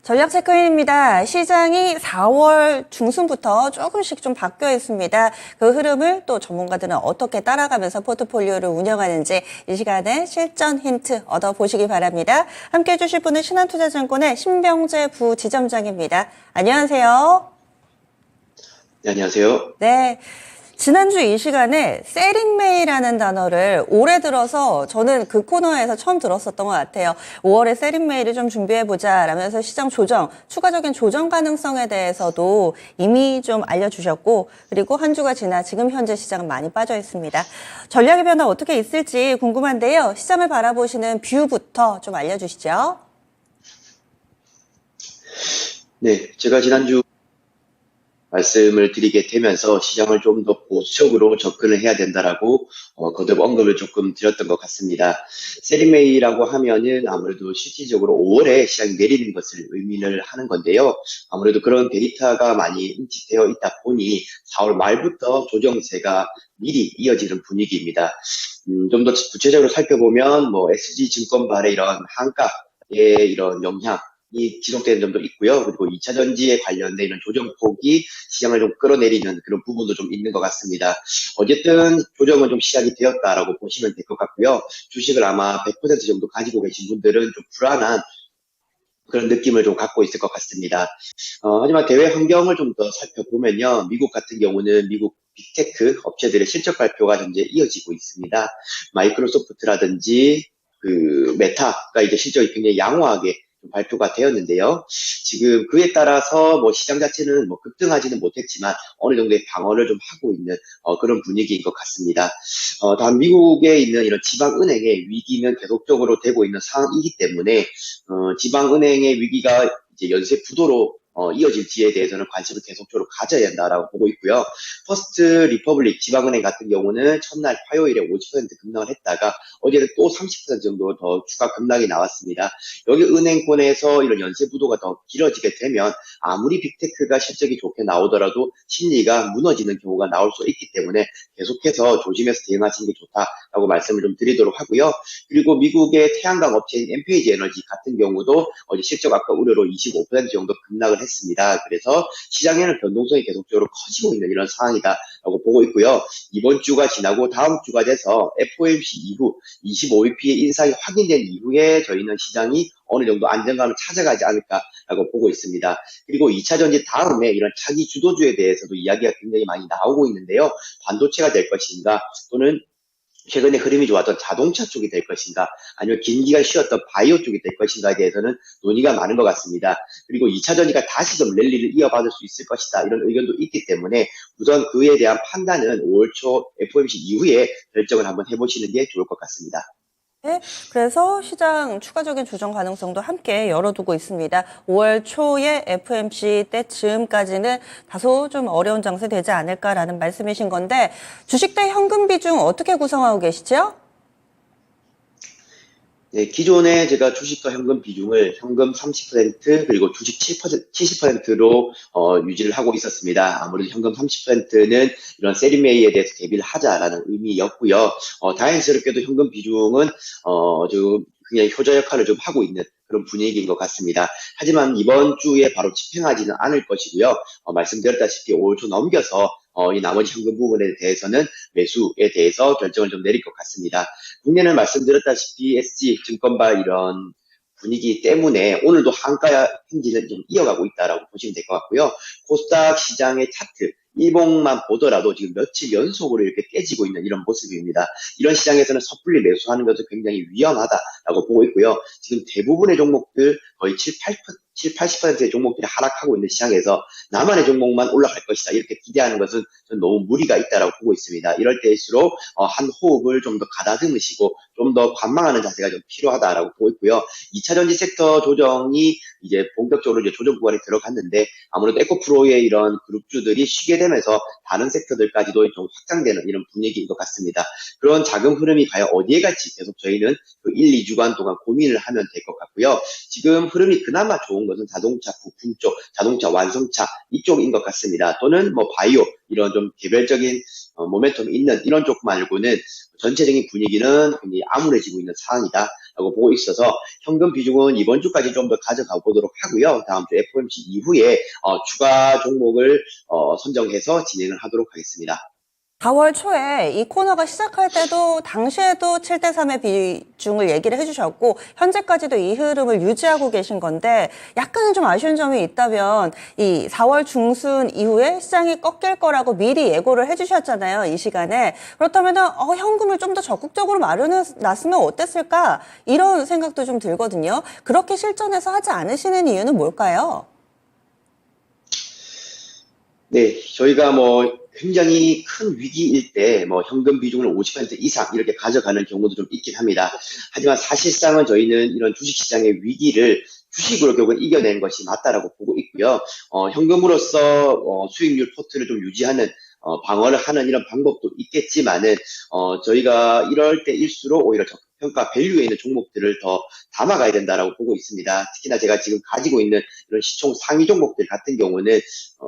전략 체크인입니다. 시장이 4월 중순부터 조금씩 좀 바뀌어 있습니다. 그 흐름을 또 전문가들은 어떻게 따라가면서 포트폴리오를 운영하는지 이 시간에 실전 힌트 얻어보시기 바랍니다. 함께해 주실 분은 신한투자증권의 신병재 부지점장입니다. 안녕하세요. 네, 안녕하세요. 네. 지난주 이 시간에 세린메이라는 단어를 올해 들어서 저는 그 코너에서 처음 들었었던 것 같아요. 5월에 세린메이를 좀 준비해보자 라면서 시장 조정, 추가적인 조정 가능성에 대해서도 이미 좀 알려주셨고, 그리고 한 주가 지나 지금 현재 시장은 많이 빠져 있습니다. 전략의 변화 어떻게 있을지 궁금한데요. 시장을 바라보시는 뷰부터 좀 알려주시죠. 네, 제가 지난주 말씀을 드리게 되면서 시장을 좀 더 보수적으로 접근을 해야 된다라고 거듭 언급을 조금 드렸던 것 같습니다. 세리메이라고 하면은 아무래도 실질적으로 5월에 시장이 내리는 것을 의미를 하는 건데요. 아무래도 그런 데이터가 많이 인식되어 있다 보니 4월 말부터 조정세가 미리 이어지는 분위기입니다. 좀 더 구체적으로 살펴보면 SG증권발의 이런 한가의 이런 영향 이 지속되는 점도 있고요. 그리고 2차 전지에 관련된 이런 조정폭이 시장을 좀 끌어내리는 그런 부분도 좀 있는 것 같습니다. 어쨌든 조정은 좀 시작이 되었다라고 보시면 될 것 같고요. 주식을 아마 100% 정도 가지고 계신 분들은 좀 불안한 그런 느낌을 좀 갖고 있을 것 같습니다. 하지만 대외 환경을 좀 더 살펴보면요. 미국 같은 경우는 미국 빅테크 업체들의 실적 발표가 현재 이어지고 있습니다. 마이크로소프트라든지 그 메타가 이제 실적이 굉장히 양호하게 발표가 되었는데요. 지금 그에 따라서 시장 자체는 급등하지는 못했지만 어느 정도의 방어를 좀 하고 있는 그런 분위기인 것 같습니다. 다음 미국에 있는 이런 지방은행의 위기는 계속적으로 되고 있는 상황이기 때문에 지방은행의 위기가 이제 연쇄 부도로 이어질지에 대해서는 관심을 계속적으로 가져야 한다라고 보고 있고요. 퍼스트 리퍼블릭 지방은행 같은 경우는 첫날 화요일에 50% 급락을 했다가 어제는 또 30% 정도 더 추가 급락이 나왔습니다. 여기 은행권에서 이런 연쇄 부도가 더 길어지게 되면 아무리 빅테크가 실적이 좋게 나오더라도 심리가 무너지는 경우가 나올 수 있기 때문에 계속해서 조심해서 대응하시는 게 좋다라고 말씀을 좀 드리도록 하고요. 그리고 미국의 태양광 업체인 엠페이지 에너지 같은 경우도 어제 실적 악화 우려로 25% 정도 급락을 했습니다. 그래서 시장에는 변동성이 계속적으로 커지고 있는 이런 상황이다라고 보고 있고요. 이번 주가 지나고 다음 주가 돼서 FOMC 이후 25bp의 인상이 확인된 이후에 저희는 시장이 어느 정도 안정감을 찾아가지 않을까라고 보고 있습니다. 그리고 2차 전지 다음에 이런 차기 주도주에 대해서도 이야기가 굉장히 많이 나오고 있는데요. 반도체가 될 것인가 또는 최근에 흐름이 좋았던 자동차 쪽이 될 것인가 아니면 긴 기간 쉬었던 바이오 쪽이 될 것인가에 대해서는 논의가 많은 것 같습니다. 그리고 2차 전지가 다시 좀 랠리를 이어받을 수 있을 것이다 이런 의견도 있기 때문에 우선 그에 대한 판단은 5월 초 FOMC 이후에 결정을 한번 해보시는 게 좋을 것 같습니다. 네, 그래서 시장 추가적인 조정 가능성도 함께 열어두고 있습니다. 5월 초에 FOMC 때쯤까지는 다소 좀 어려운 장세 되지 않을까라는 말씀이신 건데 주식 대 현금 비중 어떻게 구성하고 계시죠? 네, 기존에 제가 주식과 현금 비중을 현금 30% 그리고 주식 70%로 유지를 하고 있었습니다. 아무래도 현금 30%는 이런 세리메이에 대해서 대비를 하자라는 의미였고요. 다행스럽게도 현금 비중은 좀 그냥 효자 역할을 좀 하고 있는 그런 분위기인 것 같습니다. 하지만 이번 주에 바로 집행하지는 않을 것이고요. 말씀드렸다시피 5월 초 넘겨서 이 나머지 현금 부분에 대해서는 매수에 대해서 결정을 좀 내릴 것 같습니다. 국내는 말씀드렸다시피 SG증권발 이런 분위기 때문에 오늘도 한가 행진을 좀 이어가고 있다라고 보시면 될 것 같고요. 코스닥 시장의 차트 일봉만 보더라도 지금 며칠 연속으로 이렇게 깨지고 있는 이런 모습입니다. 이런 시장에서는 섣불리 매수하는 것은 굉장히 위험하다라고 보고 있고요. 지금 대부분의 종목들 거의 80%의 종목들이 하락하고 있는 시장에서 나만의 종목만 올라갈 것이다 이렇게 기대하는 것은 저는 너무 무리가 있다라고 보고 있습니다. 이럴 때일수록 한 호흡을 좀 더 가다듬으시고 좀 더 관망하는 자세가 좀 필요하다라고 보고 있고요. 2차 전지 섹터 조정이 이제 본격적으로 이제 조정 구간에 들어갔는데 아무래도 에코프로의 이런 그룹주들이 쉬게 되면서 다른 섹터들까지도 좀 확장되는 이런 분위기인 것 같습니다. 그런 자금 흐름이 과연 어디에 갈지 계속 저희는 그 1, 2주간 동안 고민을 하면 될 것 같고요. 지금 흐름이 그나마 좋은 것은 자동차 부품 쪽, 자동차 완성차 이쪽인 것 같습니다. 또는 바이오 이런 좀 개별적인 모멘텀이 있는 이런 쪽 말고는 전체적인 분위기는 굉장히 암울해지고 있는 상황이다라고 된다라고 보고 있어서 현금 비중은 이번 주까지 좀 더 가져가 보도록 하고요. 다음 주 FOMC 이후에 추가 종목을 선정해서 진행을 하도록 하겠습니다. 4월 초에 이 코너가 시작할 때도 당시에도 7대 3의 비중을 얘기를 해주셨고 현재까지도 이 흐름을 유지하고 계신 건데 약간은 좀 아쉬운 점이 있다면 이 4월 중순 이후에 시장이 꺾일 거라고 미리 예고를 해주셨잖아요. 이 시간에. 그렇다면 현금을 좀 더 적극적으로 마련해놨으면 어땠을까 이런 생각도 좀 들거든요. 그렇게 실전에서 하지 않으시는 이유는 뭘까요? 네, 저희가 굉장히 큰 위기일 때 현금 비중을 50% 이상 이렇게 가져가는 경우도 좀 있긴 합니다. 하지만 사실상은 저희는 이런 주식시장의 위기를 주식으로 결국은 이겨낸 것이 맞다라고 보고 있고요. 현금으로서 수익률 포트를 좀 유지하는 방어를 하는 이런 방법도 있겠지만은 저희가 이럴 때일수록 오히려 저평가 밸류에 있는 종목들을 더 담아가야 된다라고 보고 있습니다. 특히나 제가 지금 가지고 있는 이런 시총 상위 종목들 같은 경우는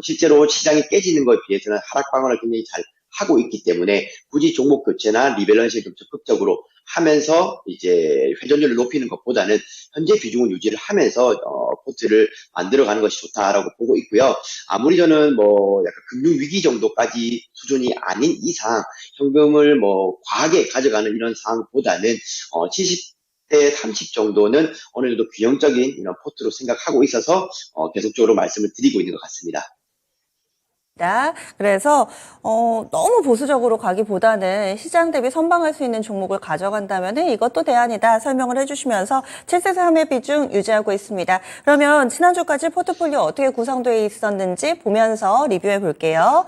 실제로 시장이 깨지는 것에 비해서는 하락 방어를 굉장히 잘 하고 있기 때문에 굳이 종목 교체나 리밸런싱을 좀 적극적으로 하면서 이제 회전율을 높이는 것보다는 현재 비중을 유지를 하면서 포트를 만들어가는 것이 좋다라고 보고 있고요. 아무리 저는 약간 금융위기 정도까지 수준이 아닌 이상 현금을 과하게 가져가는 이런 상황보다는 70대 30 정도는 어느 정도 균형적인 이런 포트로 생각하고 있어서 계속적으로 말씀을 드리고 있는 것 같습니다. 그래서 너무 보수적으로 가기보다는 시장 대비 선방할 수 있는 종목을 가져간다면 이것도 대안이다 설명을 해주시면서 7세 3의 비중 유지하고 있습니다. 그러면 지난주까지 포트폴리오 어떻게 구성되어 있었는지 보면서 리뷰해 볼게요.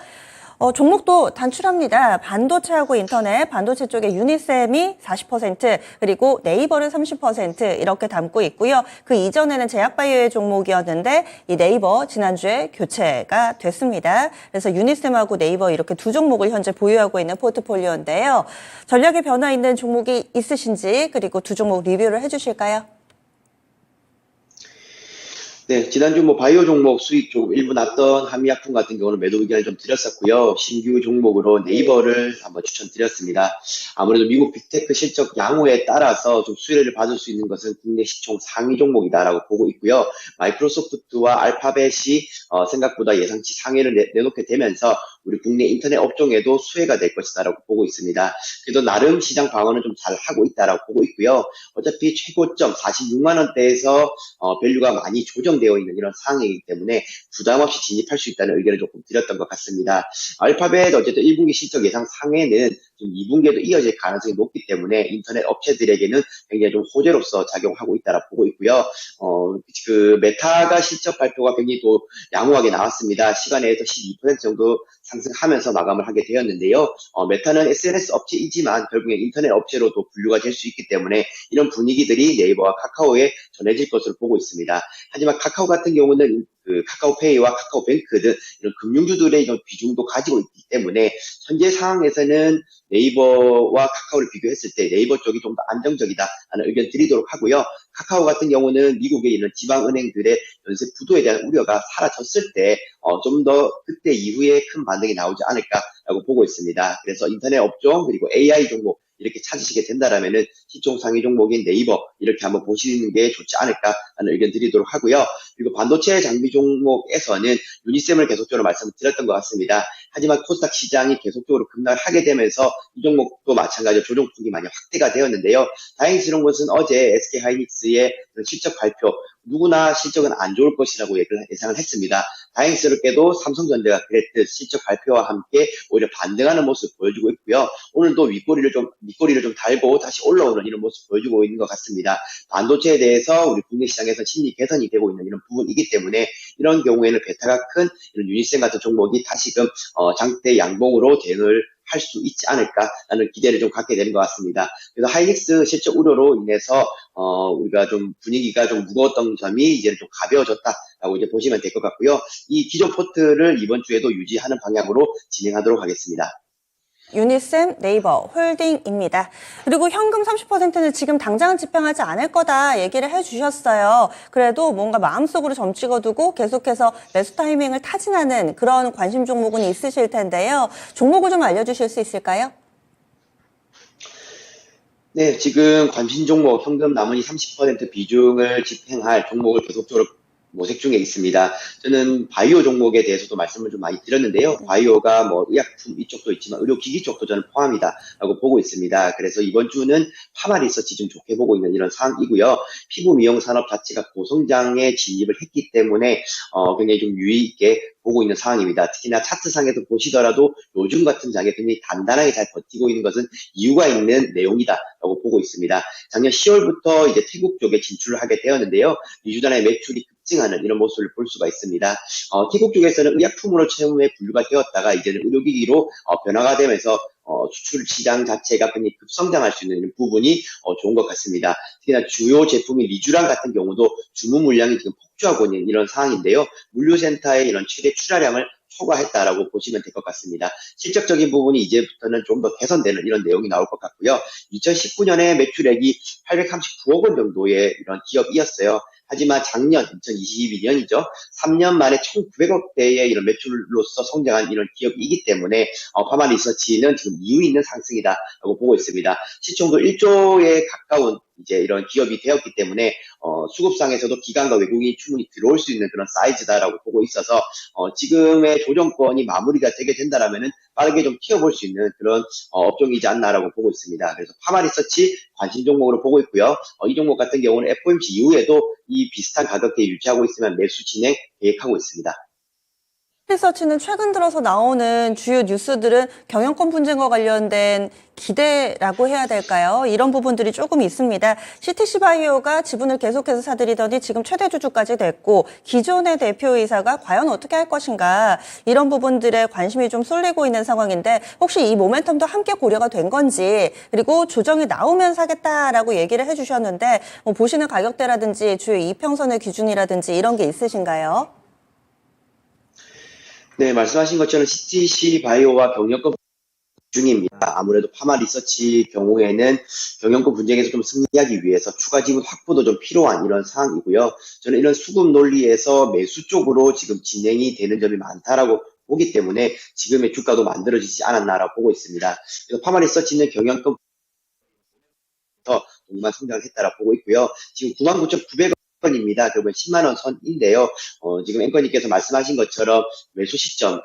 종목도 단출합니다. 반도체하고 인터넷, 반도체 쪽에 유니셈이 40%, 그리고 네이버를 30% 이렇게 담고 있고요. 그 이전에는 제약바이오의 종목이었는데 이 네이버 지난주에 교체가 됐습니다. 그래서 유니셈하고 네이버 이렇게 두 종목을 현재 보유하고 있는 포트폴리오인데요. 전략에 변화 있는 종목이 있으신지 그리고 두 종목 리뷰를 해주실까요? 네, 지난주 바이오 종목 수익 좀 일부 났던 한미약품 같은 경우는 매도 의견을 좀 드렸었고요. 신규 종목으로 네이버를 한번 추천드렸습니다. 아무래도 미국 빅테크 실적 양호에 따라서 좀 수혜를 받을 수 있는 것은 국내 시총 상위 종목이다라고 보고 있고요. 마이크로소프트와 알파벳이 생각보다 예상치 상회를 내놓게 되면서 우리 국내 인터넷 업종에도 수혜가 될 것이다라고 보고 있습니다. 그래도 나름 시장 방어는 좀 잘 하고 있다라고 보고 있고요. 어차피 최고점 46만 원대에서 밸류가 많이 조정되어 있는 이런 상황이기 때문에 부담 없이 진입할 수 있다는 의견을 조금 드렸던 것 같습니다. 알파벳 어쨌든 1분기 실적 예상 상회는 좀 2분기에도 이어질 가능성이 높기 때문에 인터넷 업체들에게는 굉장히 좀 호재로서 작용하고 있다라고 보고 있고요. 그 메타가 실적 발표가 굉장히 또 양호하게 나왔습니다. 시간에서 12% 정도 상승하면서 마감을 하게 되었는데요. 메타는 SNS 업체이지만 결국엔 인터넷 업체로도 분류가 될 수 있기 때문에 이런 분위기들이 네이버와 카카오에 전해질 것으로 보고 있습니다. 하지만 카카오 같은 경우는 그 카카오페이와 카카오뱅크 등 이런 금융주들의 이런 비중도 가지고 있기 때문에 현재 상황에서는 네이버와 카카오를 비교했을 때 네이버 쪽이 좀 더 안정적이다라는 의견 드리도록 하고요. 카카오 같은 경우는 미국의 이런 지방은행들의 연쇄 부도에 대한 우려가 사라졌을 때 좀 더 그때 이후에 큰 반등이 나오지 않을까라고 보고 있습니다. 그래서 인터넷 업종 그리고 AI 종목 이렇게 찾으시게 된다라면은 시총 상위 종목인 네이버 이렇게 한번 보시는 게 좋지 않을까라는 의견 드리도록 하고요. 그리고 반도체 장비 종목에서는 유니셈을 계속적으로 말씀드렸던 것 같습니다. 하지만 코스닥 시장이 계속적으로 급락을 하게 되면서 이 종목도 마찬가지로 조정폭이 많이 확대가 되었는데요. 다행스러운 것은 어제 SK하이닉스의 실적 발표 누구나 실적은 안 좋을 것이라고 예상을 했습니다. 다행스럽게도 삼성전자가 그랬듯 실적 발표와 함께 오히려 반등하는 모습 보여주고 있고요. 오늘도 밑꼬리를 좀 달고 다시 올라오는 이런 모습 보여주고 있는 것 같습니다. 반도체에 대해서 우리 국내 시장에서 심리 개선이 되고 있는 이런 부분이기 때문에 이런 경우에는 베타가 큰 이런 유니셈 같은 종목이 다시금 장대 양봉으로 대응을 할 수 있지 않을까라는 기대를 좀 갖게 되는 것 같습니다. 그래서 하이닉스 실적 우려로 인해서 우리가 좀 분위기가 좀 무거웠던 점이 이제는 좀 가벼워졌다라고 이제 보시면 될 것 같고요. 이 기존 포트를 이번 주에도 유지하는 방향으로 진행하도록 하겠습니다. 유니셈 네이버 홀딩입니다. 그리고 현금 30%는 지금 당장은 집행하지 않을 거다 얘기를 해주셨어요. 그래도 뭔가 마음속으로 점 찍어두고 계속해서 매수 타이밍을 타진하는 그런 관심 종목은 있으실 텐데요. 종목을 좀 알려주실 수 있을까요? 네, 지금 관심 종목 현금 나머지 30% 비중을 집행할 종목을 계속적으로 모색 중에 있습니다. 저는 바이오 종목에 대해서도 말씀을 좀 많이 드렸는데요. 바이오가 뭐 의약품 이쪽도 있지만 의료기기 쪽도 저는 포함이다라고 보고 있습니다. 그래서 이번 주는 파마 리서치 좀 좋게 보고 있는 이런 상황이고요. 피부 미용 산업 자체가 고성장에 진입을 했기 때문에 굉장히 좀 유의 있게 보고 있는 상황입니다. 특히나 차트상에도 보시더라도 요즘 같은 장에 굉장히 단단하게 잘 버티고 있는 것은 이유가 있는 내용이다라고 보고 있습니다. 작년 10월부터 이제 태국 쪽에 진출을 하게 되었는데요. 2주 전에 매출이 급증하는 이런 모습을 볼 수가 있습니다. 태국 쪽에서는 의약품으로 처음에 분류가 되었다가 이제는 의료기기로 변화가 되면서 수출 시장 자체가 굉장히 급성장할 수 있는 부분이 좋은 것 같습니다. 특히나 주요 제품인 리쥬란 같은 경우도 주문 물량이 지금 폭주하고 있는 이런 상황인데요. 물류센터의 이런 최대 출하량을 초과했다라고 보시면 될 것 같습니다. 실적적인 부분이 이제부터는 좀 더 개선되는 이런 내용이 나올 것 같고요. 2019년에 매출액이 839억 원 정도의 이런 기업이었어요. 하지만 작년 2022년이죠. 3년 만에 1,900억대의 이런 매출로서 성장한 이런 기업이기 때문에 파마 리서치는 지금 이유 있는 상승이다라고 보고 있습니다. 시총도 1조에 가까운 이제 이런 기업이 되었기 때문에 수급상에서도 기관과 외국인이 충분히 들어올 수 있는 그런 사이즈다라고 보고 있어서 지금의 조정권이 마무리가 되게 된다라면은 빠르게 좀 키워볼 수 있는 그런 업종이지 않나라고 보고 있습니다. 그래서 파마 리서치 관심 종목으로 보고 있고요. 이 종목 같은 경우는 FOMC 이후에도 이 비슷한 가격대에 유지하고 있으면 매수 진행 계획하고 있습니다. 리서치는 최근 들어서 나오는 주요 뉴스들은 경영권 분쟁과 관련된 기대라고 해야 될까요? 이런 부분들이 조금 있습니다. CTC 바이오가 지분을 계속해서 사들이더니 지금 최대 주주까지 됐고 기존의 대표이사가 과연 어떻게 할 것인가 이런 부분들에 관심이 좀 쏠리고 있는 상황인데 혹시 이 모멘텀도 함께 고려가 된 건지 그리고 조정이 나오면 사겠다라고 얘기를 해주셨는데 뭐 보시는 가격대라든지 주요 이평선의 기준이라든지 이런 게 있으신가요? 네, 말씀하신 것처럼 CTC 바이오와 경영권 중입니다. 아무래도 파마 리서치 경우에는 경영권 분쟁에서 좀 승리하기 위해서 추가 지분 확보도 좀 필요한 이런 상황이고요. 저는 이런 수급 논리에서 매수 쪽으로 지금 진행이 되는 점이 많다라고 보기 때문에 지금의 주가도 만들어지지 않았나라고 보고 있습니다. 그래서 파마 리서치는 경영권 동반 성장을 했다라고 보고 있고요. 지금 99,900원입니다. 그러면 10만 원 선인데요. 지금 앵커님께서 말씀하신 것처럼 매수 시점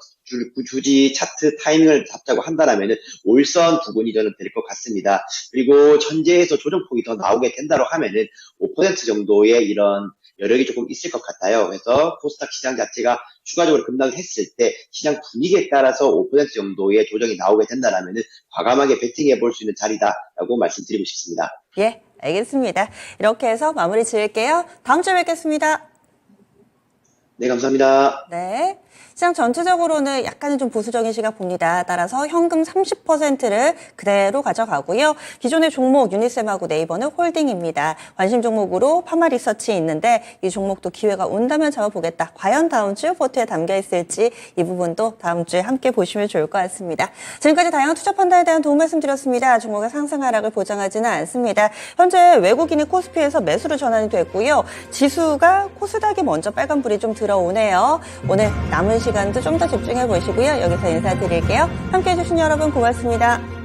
주지 차트 타이밍을 잡자고 한다라면은 올선 부분이 저는 될 것 같습니다. 그리고 현재에서 조정폭이 더 나오게 된다고 하면은 5% 정도의 이런 여력이 조금 있을 것 같아요. 그래서 코스닥 시장 자체가 추가적으로 급락을 했을 때 시장 분위기에 따라서 5% 정도의 조정이 나오게 된다라면은 과감하게 베팅해 볼 수 있는 자리다라고 말씀드리고 싶습니다. 예, 알겠습니다. 이렇게 해서 마무리 지을게요. 다음 주에 뵙겠습니다. 네, 감사합니다. 네. 시장 전체적으로는 약간은 좀 보수적인 시각 봅니다. 따라서 현금 30%를 그대로 가져가고요. 기존의 종목 유니셈하고 네이버는 홀딩입니다. 관심 종목으로 파마 리서치 있는데 이 종목도 기회가 온다면 잡아보겠다. 과연 다음 주 포트에 담겨 있을지 이 부분도 다음 주에 함께 보시면 좋을 것 같습니다. 지금까지 다양한 투자 판단에 대한 도움 말씀드렸습니다. 종목의 상승 하락을 보장하지는 않습니다. 현재 외국인이 코스피에서 매수로 전환이 됐고요. 지수가 코스닥이 먼저 빨간불이 좀 들어오네요. 오늘 남은 시간도 좀 더 집중해 보시고요. 여기서 인사드릴게요. 함께해 주신 여러분 고맙습니다.